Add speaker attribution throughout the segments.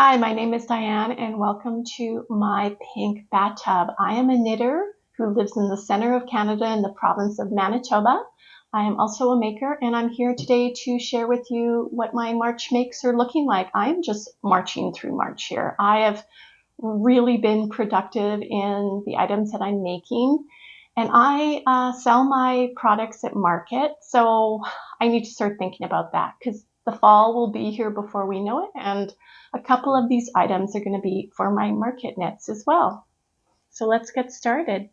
Speaker 1: Hi, my name is Diane and welcome to My Pink Bathtub. I am a knitter who lives in the center of Canada in the province of Manitoba. I am also a maker and I'm here today to share with you what my March makes are looking like. I'm just marching through March here. I have really been productive in the items that I'm making, and I sell my products at market, so I need to start thinking about that because the fall will be here before we know it, and a couple of these items are going to be for my market knits as well. So let's get started.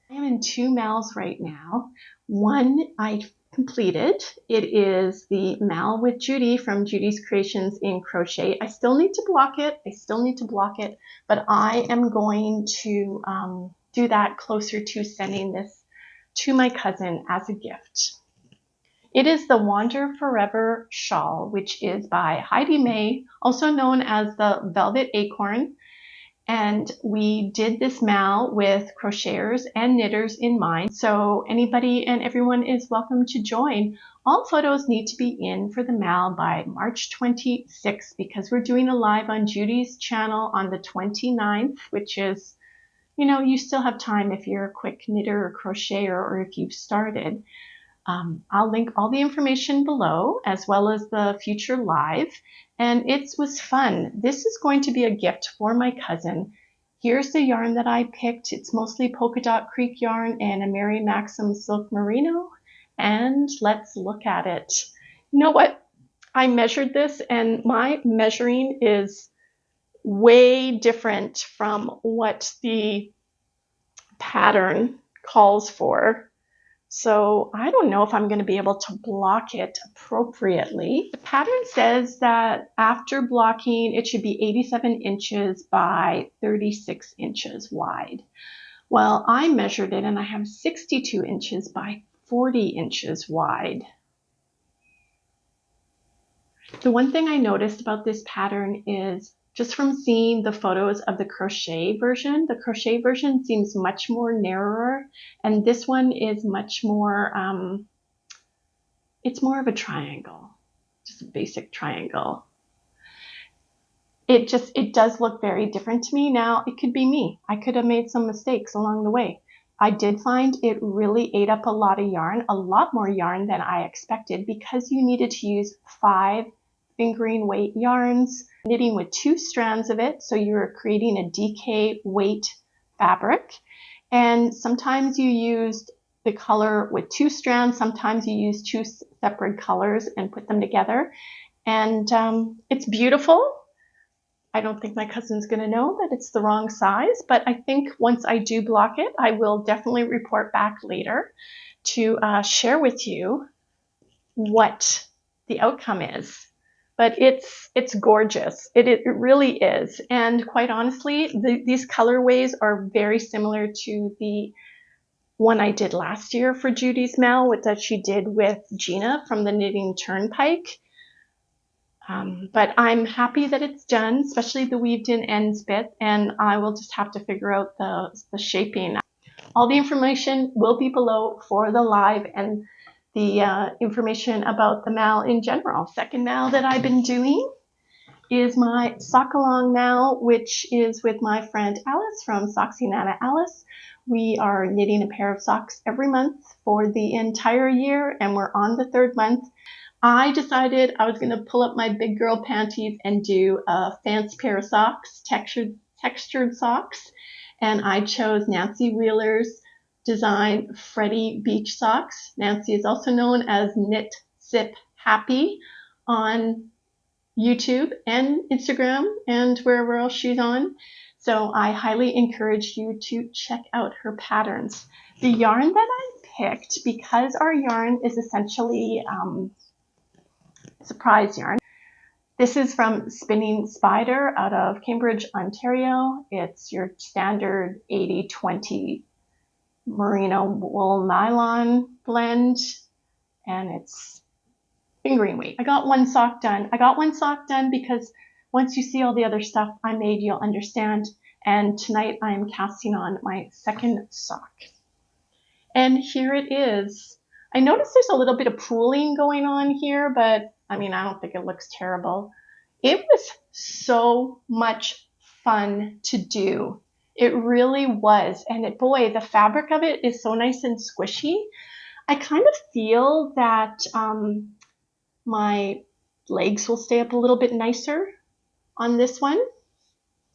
Speaker 1: I am in two mals right now. One I completed. It is the mal with Judy from Judy's Creations in Crochet. I still need to block it. But I am going to do that closer to sending this to my cousin as a gift. It is the Wander Forever Shawl, which is by Heidi, also known as the Velvet Acorn. And we did this mal with crocheters and knitters in mind. So anybody and everyone is welcome to join. All photos need to be in for the mal by March 26th because we're doing a live on Judy's channel on the 29th, which is, you still have time if you're a quick knitter or crocheter or if you've started. I'll link all the information below as well as the future live, and it was fun. This is going to be a gift for my cousin. Here's the yarn that I picked. It's mostly PolkaDot Creek yarn and a Mary Maxim silk merino, and let's look at it. You know what? I measured this and my measuring is way different from what the pattern calls for. So I don't know if I'm going to be able to block it appropriately. The pattern says that after blocking, it should be 87 inches by 36 inches wide. Well, I measured it and I have 62 inches by 40 inches wide. The one thing I noticed about this pattern is just from seeing the photos of the crochet version seems much more narrower, and this one is much more, it's more of a triangle, just a basic triangle. It does look very different to me. Now, it could be me. I could have made some mistakes along the way. I did find it really ate up a lot of yarn, a lot more yarn than I expected because you needed to use 5 fingering weight yarns, knitting with 2 strands of it, so you're creating a DK weight fabric. And sometimes you used the color with 2 strands, sometimes you use 2 separate colors and put them together. And it's beautiful. I don't think my cousin's going to know that it's the wrong size, but I think once I do block it, I will definitely report back later to share with you what the outcome is. But it's gorgeous. It really is. And quite honestly, these colorways are very similar to the one I did last year for Judy's mal, that she did with Gina from the Knitting Turnpike. But I'm happy that it's done, especially the weaved in ends bit, and I will just have to figure out the shaping. All the information will be below for the live and the information about the mal in general. Second mal that I've been doing is my Sox-a-Long mal, which is with my friend Alice from Soxy Nana Alice. We are knitting a pair of socks every month for the entire year, and we're on the 3rd month. I decided I was going to pull up my big girl panties and do a fancy pair of socks, textured socks, and I chose Nancy Wheeler's design Freddie Beach socks. Nancy is also known as Knit Sip Happy on YouTube and Instagram and wherever else she's on. So I highly encourage you to check out her patterns. The yarn that I picked, because our yarn is essentially surprise yarn. This is from Spinning Spider out of Cambridge, Ontario. It's your standard 80-20 merino wool nylon blend, and it's fingering weight. I got one sock done. Because once you see all the other stuff I made, you'll understand. And tonight I am casting on my 2nd sock. And here it is. I noticed there's a little bit of pooling going on here, but I mean, I don't think it looks terrible. It was so much fun to do. It really was. And boy, the fabric of it is so nice and squishy. I kind of feel that my legs will stay up a little bit nicer on this one,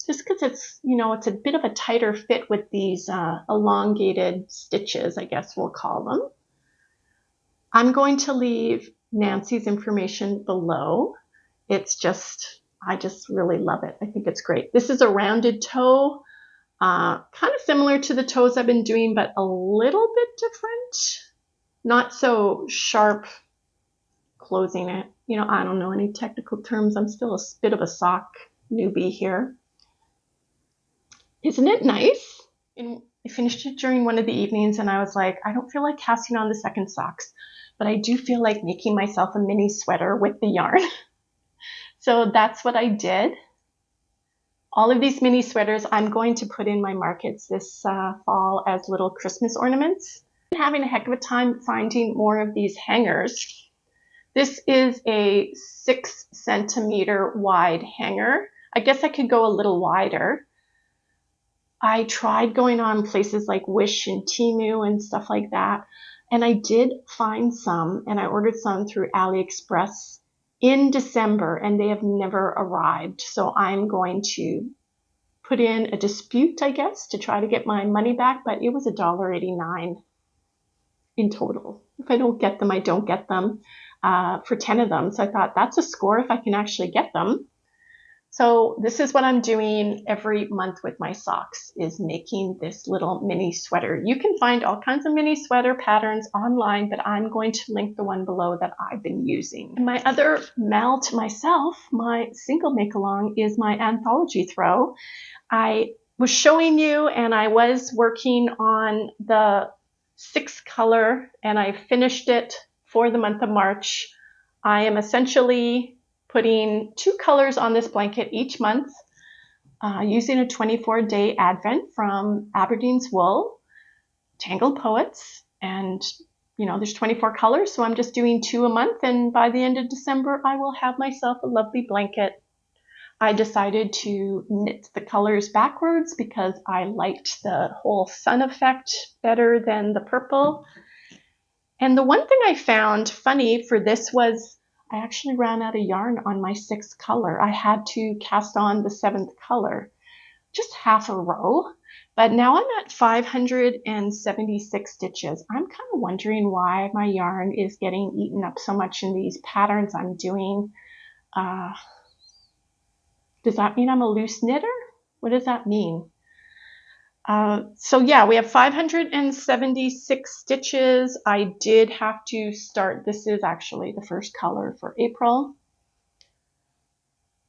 Speaker 1: just because it's, you know, it's a bit of a tighter fit with these elongated stitches, I guess we'll call them. I'm going to leave Nancy's information below. It's just, I just really love it. I think it's great. This is a rounded toe, kind of similar to the toes I've been doing, but a little bit different. Not so sharp closing it. You know, I don't know any technical terms. I'm still a bit of a sock newbie here. Isn't it nice? And I finished it during one of the evenings and I was like, I don't feel like casting on the second socks, but I do feel like making myself a mini sweater with the yarn. So that's what I did. All of these mini sweaters I'm going to put in my markets this fall as little Christmas ornaments. I'm having a heck of a time finding more of these hangers. This is a 6 centimeter wide hanger. I guess I could go a little wider. I tried going on places like Wish and Temu and stuff like that, and I did find some, and I ordered some through AliExpress in December, and they have never arrived. So I'm going to put in a dispute, I guess, to try to get my money back, but it was $1.89 in total. If I don't get them, I don't get them for 10 of them. So I thought that's a score if I can actually get them. So this is what I'm doing every month with my socks, is making this little mini sweater. You can find all kinds of mini sweater patterns online, but I'm going to link the one below that I've been using. And my other mal to myself, my single make along, is my Anthology throw. I was showing you and I was working on the 6 color and I finished it for the month of March. I am essentially putting 2 colors on this blanket each month, using a 24-day advent from Aberdeen's Wool, Tangled Poets, and you know, there's 24 colors, so I'm just doing 2 a month, and by the end of December, I will have myself a lovely blanket. I decided to knit the colors backwards because I liked the whole sun effect better than the purple. And the one thing I found funny for this was I actually ran out of yarn on my 6th color. I had to cast on the 7th color, just half a row. But now I'm at 576 stitches. I'm kind of wondering why my yarn is getting eaten up so much in these patterns I'm doing. Does that mean I'm a loose knitter? What does that mean? So yeah, we have 576 stitches. I did have to start, this is actually the first color for April.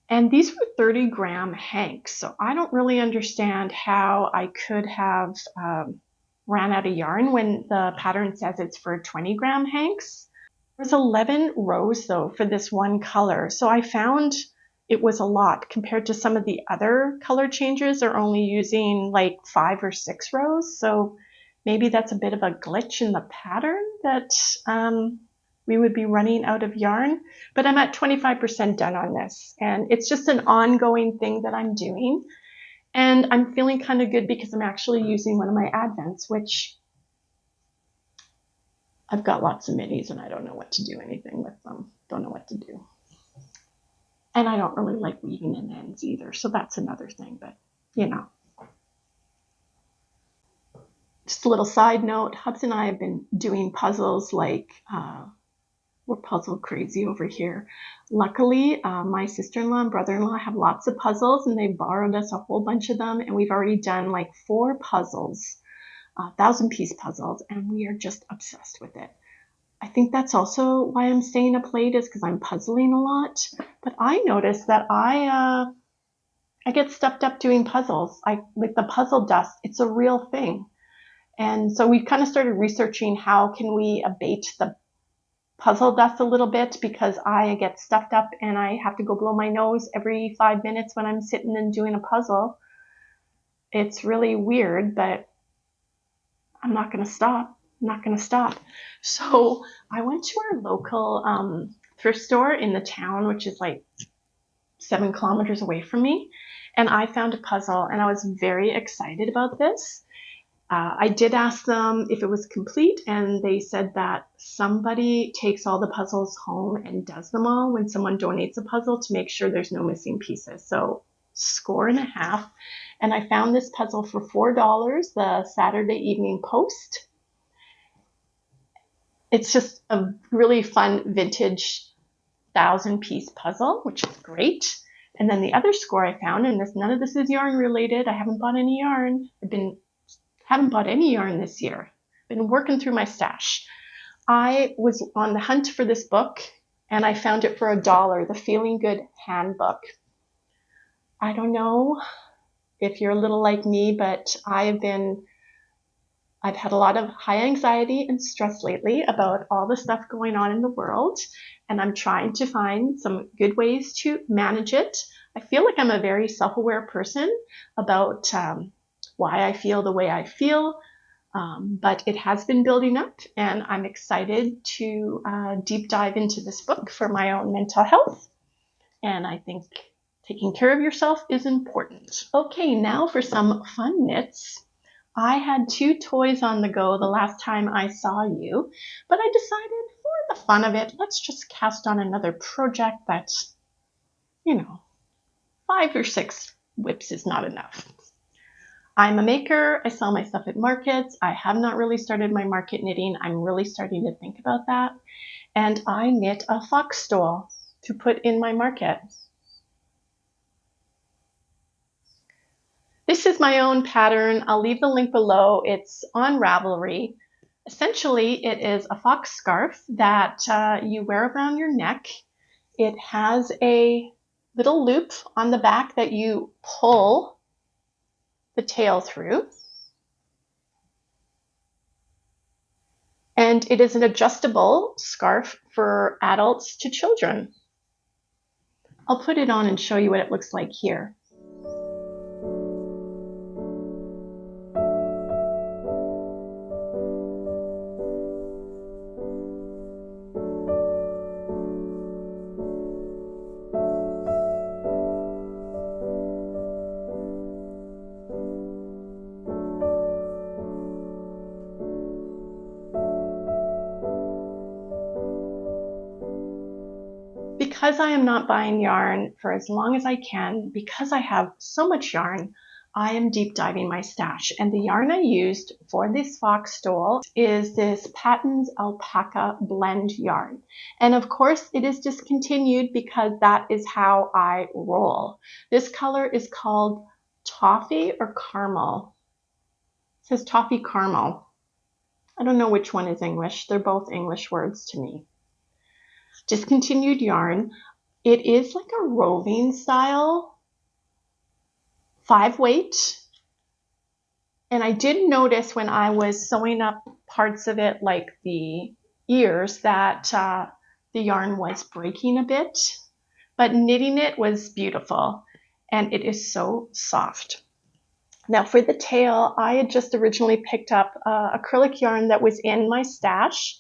Speaker 1: And these were 30-gram hanks, so I don't really understand how I could have ran out of yarn when the pattern says it's for 20-gram hanks. There's 11 rows though for this one color, so I found it was a lot compared to some of the other color changes are only using like 5 or 6 rows. So maybe that's a bit of a glitch in the pattern that we would be running out of yarn. But I'm at 25% done on this, and it's just an ongoing thing that I'm doing. And I'm feeling kind of good because I'm actually using one of my advents, which I've got lots of minis and I don't know what to do anything with them. Don't know what to do. And I don't really like weaving in ends either, so that's another thing, but you know. Just a little side note, Hubs and I have been doing puzzles like, we're puzzle crazy over here. Luckily, my sister-in-law and brother-in-law have lots of puzzles and they borrowed us a whole bunch of them, and we've already done like 4 puzzles, 1,000-piece puzzles, and we are just obsessed with it. I think that's also why I'm staying up late, is because I'm puzzling a lot. But I noticed that I get stuffed up doing puzzles. Like the puzzle dust, it's a real thing. And so we kind of started researching how can we abate the puzzle dust a little bit, because I get stuffed up and I have to go blow my nose every 5 minutes when I'm sitting and doing a puzzle. It's really weird, but I'm not going to stop. I'm not going to stop. So I went to our local thrift store in the town, which is like 7 kilometers away from me. And I found a puzzle and I was very excited about this. I did ask them if it was complete, and they said that somebody takes all the puzzles home and does them all when someone donates a puzzle to make sure there's no missing pieces. So score and a half. And I found this puzzle for $4, the Saturday Evening Post. It's just a really fun vintage 1,000-piece puzzle, which is great. And then the other score I found, and none of this is yarn related. I haven't bought any yarn. Haven't bought any yarn this year. Been working through my stash. I was on the hunt for this book and I found it for $1, the Feeling Good Handbook. I don't know if you're a little like me, but I've had a lot of high anxiety and stress lately about all the stuff going on in the world, and I'm trying to find some good ways to manage it. I feel like I'm a very self-aware person about why I feel the way I feel, but it has been building up, and I'm excited to deep dive into this book for my own mental health, and I think taking care of yourself is important. Okay, now for some fun knits. I had 2 toys on the go the last time I saw you, but I decided for the fun of it, let's just cast on another project that's, 5 or 6 whips is not enough. I'm a maker. I sell my stuff at markets. I have not really started my market knitting. I'm really starting to think about that. And I knit a fox stole to put in my market. This is my own pattern. I'll leave the link below. It's on Ravelry. Essentially, it is a fox scarf that you wear around your neck. It has a little loop on the back that you pull the tail through. And it is an adjustable scarf for adults to children. I'll put it on and show you what it looks like here. Because I am not buying yarn for as long as I can, because I have so much yarn, I am deep diving my stash. And the yarn I used for this fox stole is this Patons alpaca blend yarn. And of course it is discontinued because that is how I roll. This color is called toffee or caramel. It says toffee caramel. I don't know which one is English. They're both English words to me. Discontinued yarn. It is like a roving style 5-weight, and I did notice when I was sewing up parts of it, like the ears, that the yarn was breaking a bit, but knitting it was beautiful, and it is so soft. Now for the tail, I had just originally picked up acrylic yarn that was in my stash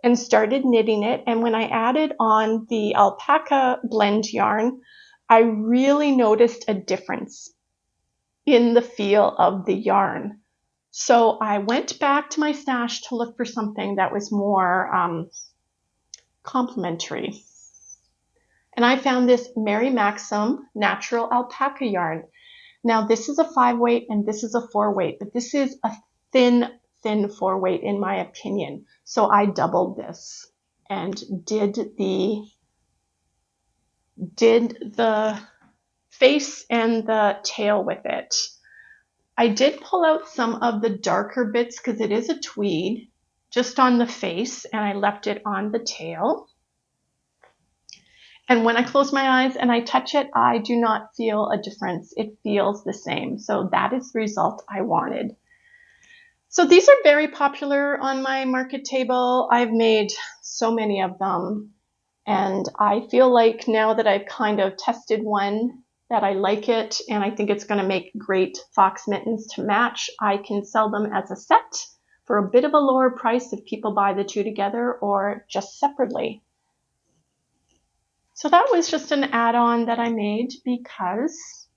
Speaker 1: and started knitting it. And when I added on the alpaca blend yarn, I really noticed a difference in the feel of the yarn. So I went back to my stash to look for something that was more complementary. And I found this Mary Maxim natural alpaca yarn. Now this is a 5-weight and this is a 4-weight, but this is a thin 4-weight in my opinion. So I doubled this and did the face and the tail with it. I did pull out some of the darker bits because it is a tweed just on the face, and I left it on the tail. And when I close my eyes and I touch it, I do not feel a difference. It feels the same. So that is the result I wanted. So these are very popular on my market table. I've made so many of them, and I feel like now that I've kind of tested one that I like it and I think it's going to make great fox mittens to match, I can sell them as a set for a bit of a lower price if people buy the 2 together or just separately. So that was just an add-on that I made because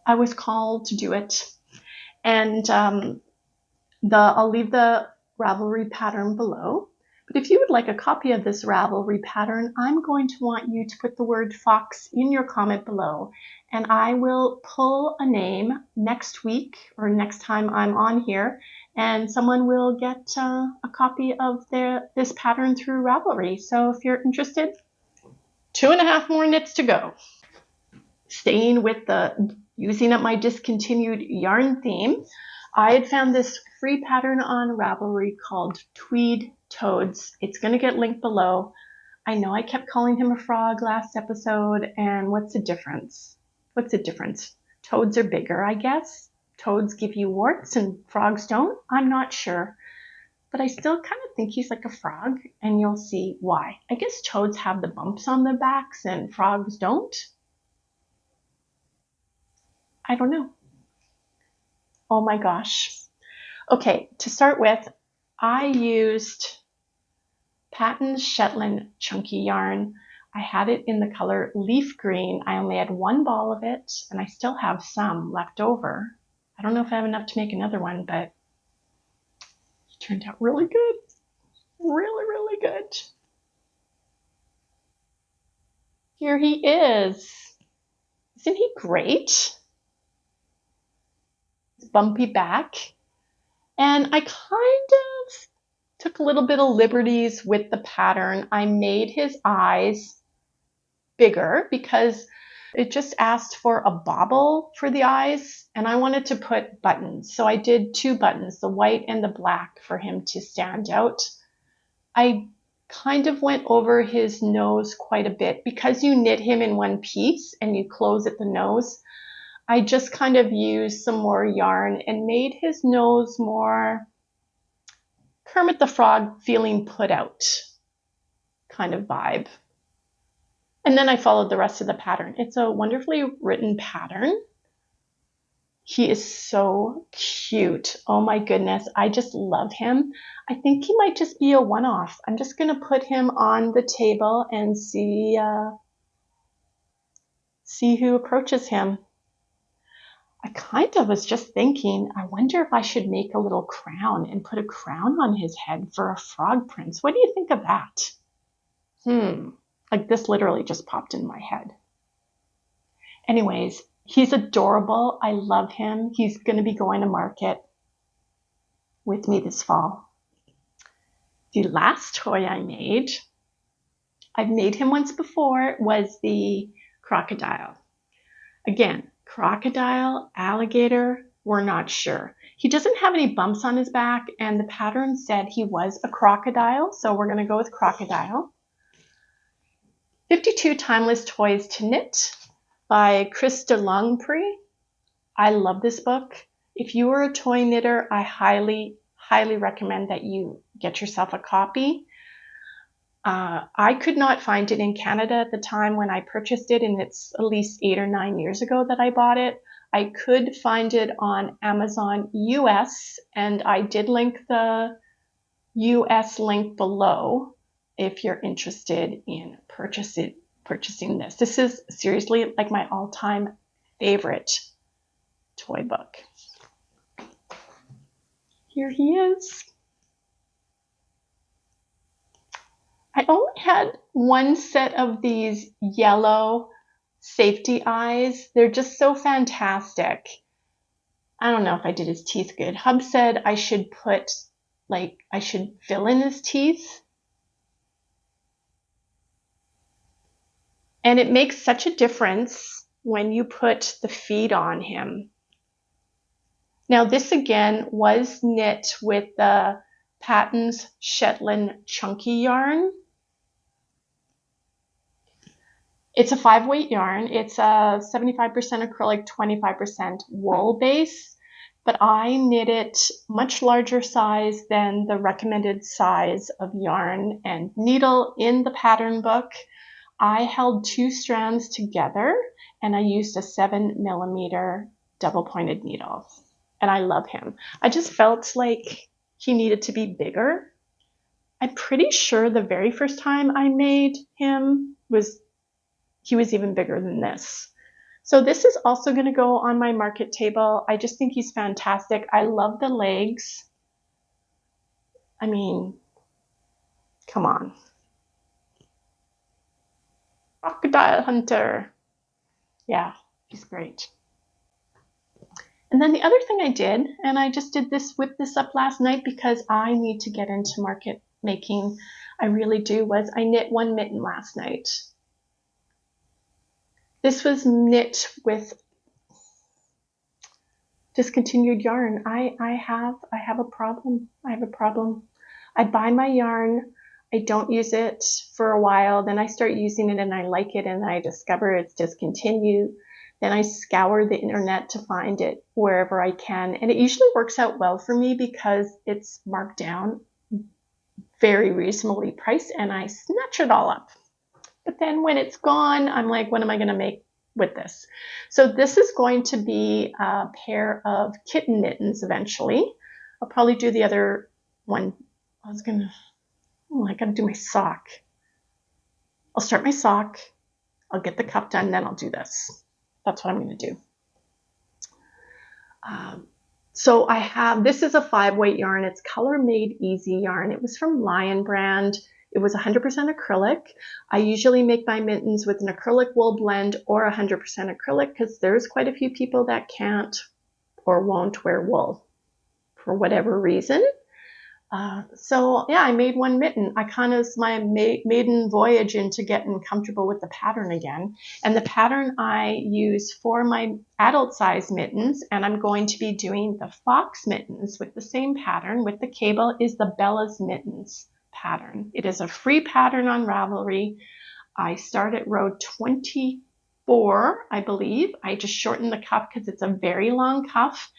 Speaker 1: I was called to do it. And I'll leave the Ravelry pattern below. But if you would like a copy of this Ravelry pattern, I'm going to want you to put the word fox in your comment below. And I will pull a name next week or next time I'm on here, and someone will get a copy of this pattern through Ravelry. So if you're interested, 2.5 more knits to go. Staying with the using up my discontinued yarn theme, I had found this free pattern on Ravelry called Tweed Toads. It's going to get linked below. I know I kept calling him a frog last episode, and what's the difference? What's the difference? Toads are bigger, I guess. Toads give you warts and frogs don't. I'm not sure. But I still kind of think he's like a frog, and you'll see why. I guess toads have the bumps on their backs and frogs don't. I don't know. Oh my gosh. Okay, to start with, I used Patons Shetland chunky yarn. I had it in the color leaf green. I only had one ball of it, and I still have some left over. I don't know if I have enough to make another one, but it turned out really good. Really, really good. Here he is. Isn't he great? Bumpy back. And I kind of took a little bit of liberties with the pattern. I made his eyes bigger because it just asked for a bobble for the eyes, and I wanted to put buttons. So I did 2 buttons, the white and the black, for him to stand out. I kind of went over his nose quite a bit because you knit him in one piece and you close at the nose. I just kind of used some more yarn and made his nose more Kermit the Frog feeling put out kind of vibe. And then I followed the rest of the pattern. It's a wonderfully written pattern. He is so cute. Oh my goodness, I just love him. I think he might just be a one-off. I'm just going to put him on the table and see who approaches him. I kind of was just thinking, I wonder if I should make a little crown and put a crown on his head for a frog prince. What do you think of that? Like this literally just popped in my head. Anyways, he's adorable. I love him. He's going to be going to market with me this fall. The last toy I made, I've made him once before, was the crocodile. Again, crocodile, alligator, we're not sure. He doesn't have any bumps on his back, and the pattern said he was a crocodile, so we're going to go with crocodile. 52 Timeless Toys to Knit by Longpre. I love this book. If you are a toy knitter, I highly, highly recommend that you get yourself a copy. I could not find it in Canada at the time when I purchased it, and it's at least 8 or 9 years ago that I bought it. I could find it on Amazon US, and I did link the US link below if you're interested in purchasing this. This is seriously like my all-time favorite toy book. Here he is. I only had one set of these yellow safety eyes. They're just so fantastic. I don't know if I did his teeth good. Hub said I should I should fill in his teeth. And it makes such a difference when you put the feet on him. Now this again was knit with the Patons Shetland chunky yarn. It's a 5-weight yarn. It's a 75% acrylic, 25% wool base, but I knit it much larger size than the recommended size of yarn and needle in the pattern book. I held 2 strands together and I used a 7mm double-pointed needle, and I love him. I just felt like he needed to be bigger. I'm pretty sure the very first time I made him he was even bigger than this. So this is also going to go on my market table. I just think he's fantastic. I love the legs. I mean, come on. Crocodile hunter. Yeah, he's great. And then the other thing I did, and I just whipped this up last night because I need to get into market making. I really do, was I knit one mitten last night. This was knit with discontinued yarn. I have a problem. I have a problem. I buy my yarn, I don't use it for a while, then I start using it and I like it, and I discover it's discontinued. Then I scour the internet to find it wherever I can, and it usually works out well for me because it's marked down very reasonably priced, and I snatch it all up. But then when it's gone, I'm like, what am I going to make with this? So this is going to be a pair of kitten mittens eventually. I'll probably do the other one. I gotta do my sock. I'll start my sock, I'll get the cup done, then I'll do this. That's what I'm gonna do. So this is a 5-weight yarn. It's Color Made Easy yarn. It was from Lion brand. It was 100% acrylic. I usually make my mittens with an acrylic wool blend or 100% acrylic because there's quite a few people that can't or won't wear wool for whatever reason. So yeah, I made one mitten. I kind of, my maiden voyage into getting comfortable with the pattern again. And the pattern I use for my adult size mittens, and I'm going to be doing the fox mittens with the same pattern with the cable, is the Bella's Mittens pattern. It is a free pattern on Ravelry. I start at row 24, I believe. I just shortened the cuff because it's a very long cuff.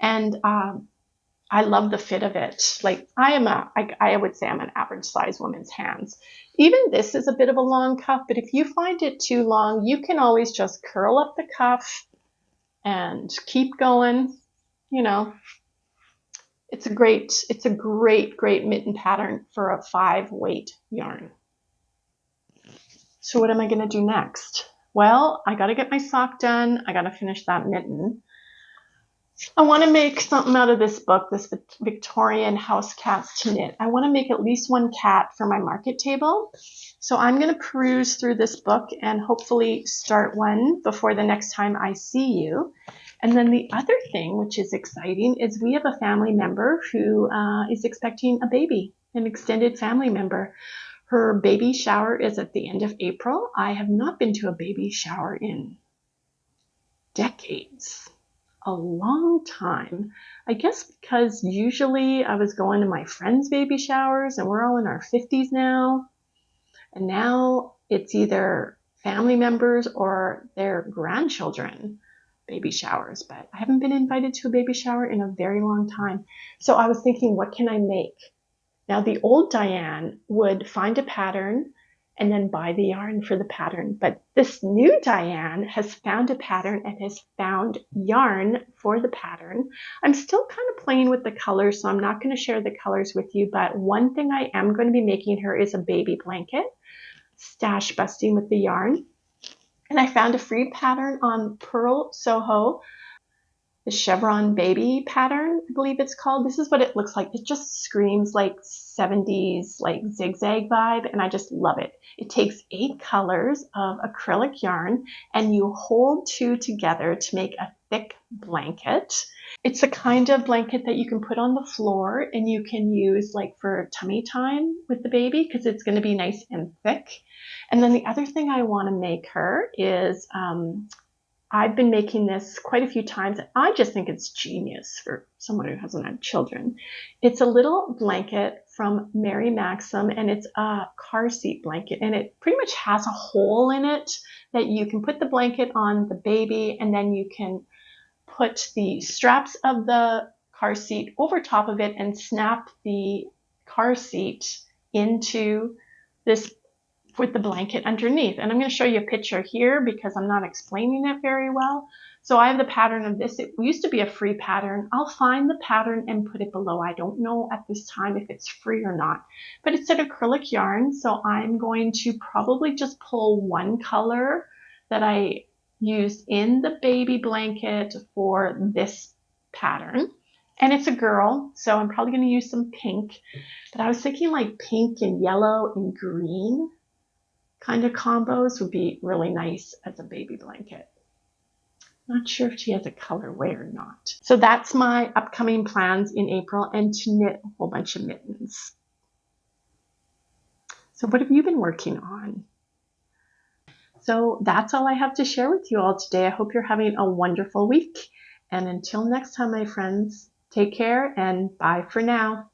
Speaker 1: And I love the fit of it. Like I would say I'm an average size woman's hands. Even this is a bit of a long cuff, but if you find it too long, you can always just curl up the cuff and keep going. You know, it's a great mitten pattern for a 5-weight yarn. So what am I going to do next? Well, I got to get my sock done. I got to finish that mitten. I want to make something out of this book, this Victorian House Cats to Knit. I want to make at least one cat for my market table. So I'm going to peruse through this book and hopefully start one before the next time I see you. And then the other thing, which is exciting, is we have a family member who is expecting a baby, an extended family member. Her baby shower is at the end of April. I have not been to a baby shower in decades. A long time. I guess because usually I was going to my friends' baby showers, and we're all in our 50s now. And now it's either family members or their grandchildren baby showers. But I haven't been invited to a baby shower in a very long time. So I was thinking, what can I make? Now, the old Diane would find a pattern and then buy the yarn for the pattern. But this new Diane has found a pattern and has found yarn for the pattern. I'm still kind of playing with the colors, so I'm not going to share the colors with you, but one thing I am going to be making her is a baby blanket, stash busting with the yarn. And I found a free pattern on Pearl Soho, the Chevron Baby pattern, I believe it's called. This is what it looks like. It just screams like 70s, like zigzag vibe, and I just love it. It takes 8 colors of acrylic yarn, and you hold 2 together to make a thick blanket. It's a kind of blanket that you can put on the floor, and you can use like for tummy time with the baby because it's going to be nice and thick. And then the other thing I want to make her is, I've been making this quite a few times. I just think it's genius for someone who hasn't had children. It's a little blanket from Mary Maxim, and it's a car seat blanket, and it pretty much has a hole in it that you can put the blanket on the baby, and then you can put the straps of the car seat over top of it and snap the car seat into this with the blanket underneath. And I'm going to show you a picture here because I'm not explaining it very well. So I have the pattern of this. It used to be a free pattern. I'll find the pattern and put it below. I don't know at this time if it's free or not, but it's an acrylic yarn. So I'm going to probably just pull one color that I used in the baby blanket for this pattern. And it's a girl, so I'm probably going to use some pink. But I was thinking like pink and yellow and green kind of combos would be really nice as a baby blanket. Not sure if she has a colorway or not. So that's my upcoming plans in April, and to knit a whole bunch of mittens. So what have you been working on? So that's all I have to share with you all today. I hope you're having a wonderful week. And until next time, my friends, take care and bye for now.